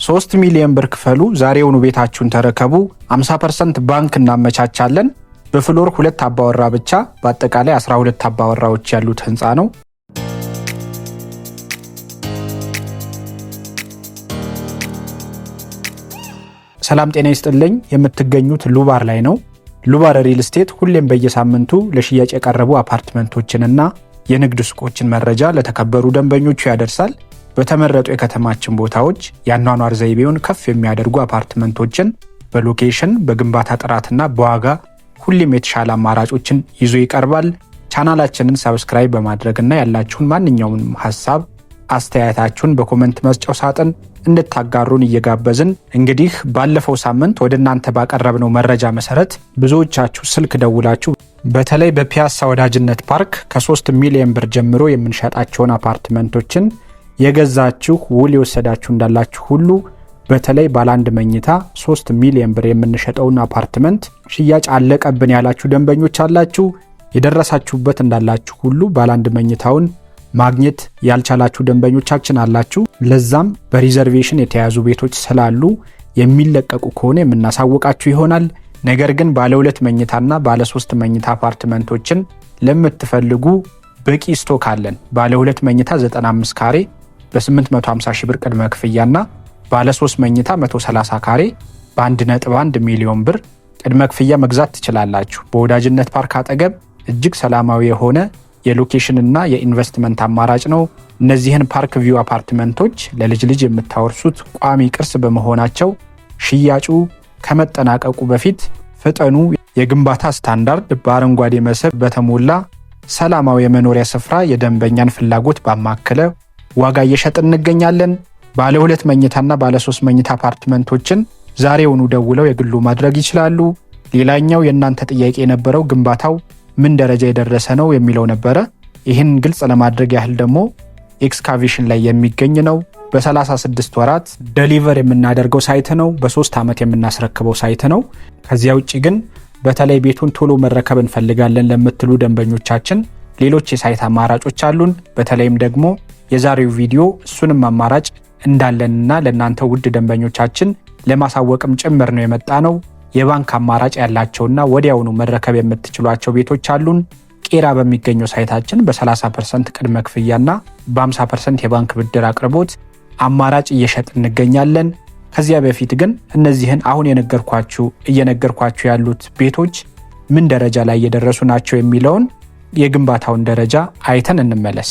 3 ሚሊዮን ብር ክፈሉ፣ ዛሬውኑ ቤታችሁን ተረከቡ፣ 50% ባንክ እናመቻቻለን። በፍሎር 2 አባወራ ብቻ፣ በአጠቃላይ 12 አባወራዎች ያሉት ህንፃ ነው። ሰላም ጤና ይስጥልኝ። የምትገኙት ሉባር ላይ ነው። ሉባር ሪል ስቴት ሁሌም በየሳምንቱ ለሽያጭ የቀረቡ አፓርትመንቶችንና የንግድ ሱቆችን መረጃ ለተከበሩ ደንበኞቹ ያደርሳል። በተመረጡ የከተማችን ቦታዎች የአኗኗር ዘይቤውን ከፍ የሚያደርጉ አፓርትመንቶችን በሎኬሽን፣ በግንባታ ጥራትና በዋጋ ሁሌም የተሻለ አማራጮችን ይዞ ይቀርባል። ቻናላችንን ሰብስክራይብ በማድረግና ያላችሁን ማንኛውንም ሐሳብ አስተያየታችሁን በኮሜንት መስጫው ሳጥን እንድታጋሩን እየጋበዝን እንግዲህ ባለፈው ሳምንት ወደ እናንተ ባቀረብነው መረጃ መሰረት ብዙዎቻችሁ ስልክ ደውላችሁ በተለይ በፒያሳ ወዳጅነት ፓርክ ከ3 ሚሊዮን ብር ጀምሮ የምንሸጣቸውን አፓርትመንቶችን የገዛችሁ ውል የወሰዳችሁ እንዳላችሁ ሁሉ በተለይ ባለ 1 መኝታ 3 ሚሊዮን ብር የምንሸጠውን አፓርትመንት ሽያጭ አለቀብን ያላችሁ ደንበኞች አላችሁ። የደረሳችሁበት እንዳላችሁ ሁሉ ባለ 1 መኝታውን ማግኘት ያልቻላችሁ ደንበኞቻችን አላችሁ። ለዛም በሪዘርቬሽን የተያዙ ቤቶች ስላሉ የሚለቀቁ ከሆነ የምናሳውቃችሁ ይሆናል። ነገር ግን ባለ 2 መኝታና ባለ 3 መኝታ አፓርትመንቶችን ለምትፈልጉ በቂ ስቶክ አለን። ባለ 2 መኝታ 95 ካሬ በ850 ሺህ ብር ቅድመ ክፍያና ባለ 3 መኝታ 130 ካሬ በ1.1 ሚሊዮን ብር ቅድመ ክፍያ መግዛት ትችላላችሁ። በወዳጅነት ፓርክ አጠገብ እጅግ ሰላማዊ የሆነ የሎኬሽንና የኢንቨስትመንት አማራጭ ነው። እነዚህን ፓርክ ቪው አፓርትመንቶች ለልጅ ልጅ የምታወርሱት ቋሚ ቅርስ በመሆናቸው ሽያጩ ከመጠናቀቁ በፊት ፍጠኑ። የግንባታ ስታንዳርድ በአረንጓዴ መስህብ በተሞላ ሰላማዊ የመኖሪያ ስፍራ የደንበኛን ፍላጎት ባማከለ ዋጋ እየሸጥን እንገኛለን። ባለ 2 መኝታና ባለ 3 መኝታ አፓርትመንቶችን ዛሬውኑ ደውለው የግሉ ማድረግ ይችላሉ። ሌላኛው የእናንተ ጥያቄ የነበረው ግንባታው ምን ደረጃ የደረሰ ነው የሚለው ነበረ። ይህን ግልጽ ለማድረግ ያህል ደግሞ ኤክስካቬሽን ላይ የሚገኝ ነው። በ36 ወራት ደሊቨር የምናደርገው ሳይት ነው። በ3 ዓመት የምናስረክበው ሳይት ነው። ከዚያ ውጭ ግን በተለይ ቤቱን ቶሎ መረከብ እንፈልጋለን ለምትሉ ደንበኞቻችን ሌሎች የሳይት አማራጮች አሉን። በተለይም ደግሞ የዛሬው ቪዲዮ እሱንም አማራጭ እንዳለንና ለእናንተ ውድ ደንበኞቻችን ለማሳወቅም ጭምር ነው የመጣ ነው። የባንክ አማራጭ ያላቸውና ወዲያውኑ መረከብ የምትችሏቸው ቤቶች አሉን። ቄራ በሚገኘው ሳይታችን በ30% ቅድመ ክፍያና በ50% የባንክ ብድር አቅርቦት አማራጭ እየሸጥ እንገኛለን። ከዚያ በፊት ግን እነዚህን አሁን እየነገርኳችሁ ያሉት ቤቶች ምን ደረጃ ላይ እየደረሱ ናቸው የሚለውን የግንባታውን ደረጃ አይተን እንመለስ።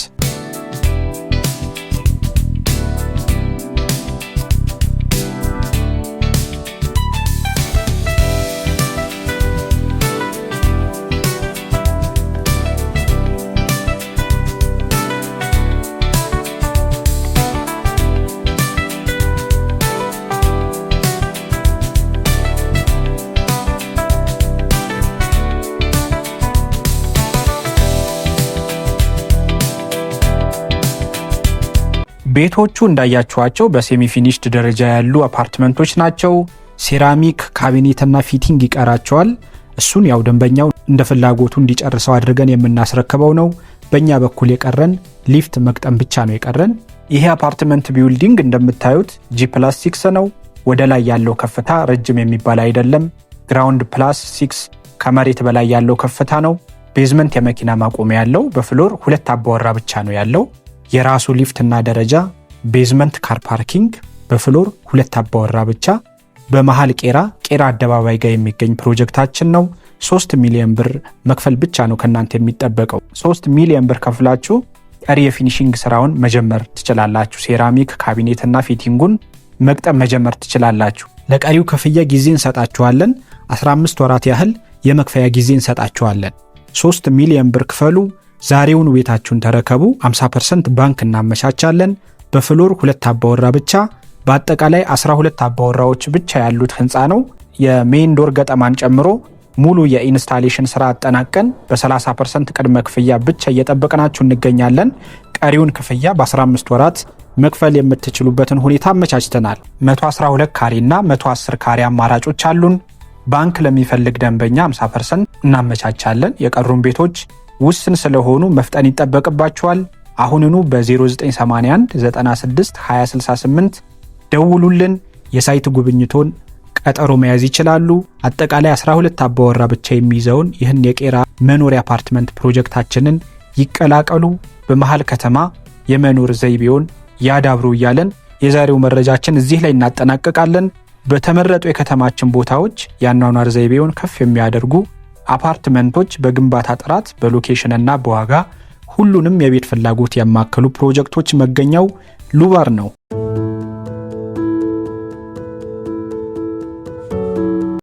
ቤቶቹ እንዳያችኋቸው በሴሚ ፊኒሽድ ደረጃ ያሉ አፓርትመንቶች ናቸው። ሴራሚክ ካቢኔትና ፊቲንግ ይቀራቸዋል። እሱን ያው ደንበኛው እንደ ፍላጎቱ እንዲጨርሰው አድርገን የምናስረክበው ነው። በእኛ በኩል የቀረን ሊፍት መቅጠም ብቻ ነው የቀረን። ይሄ አፓርትመንት ቢልዲንግ እንደምታዩት G+6 ነው። ወደ ላይ ያለው ከፍታ ረጅም የሚባል አይደለም። ግራውንድ +6 ከመሬት በላይ ያለው ከፍታ ነው። ቤዝመንት የመኪና ማቆሚያ ያለው። በፍሎር 2 አባወራ ብቻ ነው ያለው። የራሱ ሊፍትና ደረጃ፣ ቤዝመንት ካር ፓርኪንግ፣ በፍሎር 2 አባወራ ብቻ። በመሃል ቄራ አደባባይ ጋር የሚገኝ ፕሮጀክታችን ነው። 3 ሚሊዮን ብር መክፈል ብቻ ነው ከናንተ የሚጠበቀው። 3 ሚሊዮን ብር ከፍላችሁ ቀሪ የፊኒሺንግ ስራውን መጀመር ትችላላችሁ። ሴራሚክ ካቢኔትና ፊቲንጉን መቅጠም መጀመር ትችላላችሁ። ለቀሪው ክፍያ ጊዜ እንሰጣችኋለን። 15 ወራት ያህል የመክፈያ ጊዜ እንሰጣችኋለን። 3 ሚሊዮን ብር ክፈሉ፣ ዛሬውን ቤታችሁን ተረከቡ፣ 50% ባንክ እናመቻቻለን። በፍሎር 2 አባወራ ብቻ፣ በአጠቃላይ 12 አባወራዎች ብቻ ያሉት ህንፃ ነው። የሜን ዶር ገጠማን ጨምሮ ሙሉ የኢንስታሌሽን ስራ አጠናቀን በ30% ቅድመ ክፍያ ብቻ እየጠበቅናችሁ እንገኛለን። ቀሪውን ክፍያ በ15 ወራት መክፈል የምትችሉበትን ሁኔታ አመቻችተናል። 112 ካሬና 110 ካሬ አማራጮች አሉን። ባንክ ለሚፈልግ ደንበኛ 50% እናመቻቻለን። የቀሩን ቤቶች ውስን ስለሆኑ መፍጠን ይጠበቅባቸዋል። አሁንኑ በ0981 96 2068 ደውሉልን። የሳይት ጉብኝቶን ቀጠሮ መያዝ ይችላሉ። አጠቃላይ 12 አባወራ ብቻ የሚይዘውን ይህን የቄራ መኖሪያ አፓርትመንት ፕሮጀክታችንን ይቀላቀሉ። በመሃል ከተማ የመኖር ዘይቤውን ያዳብሩ እያለን የዛሬው መረጃችን እዚህ ላይ እናጠናቀቃለን። በተመረጡ የከተማችን ቦታዎች የአኗኗር ዘይቤውን ከፍ የሚያደርጉ አፓርትመንቶች በግንባታ ጥራት፣ በሎኬሽን እና በዋጋ ሁሉንም የቤት ፍላጎት ያማከሉ ፕሮጀክቶች መገኛው ሉባር ነው።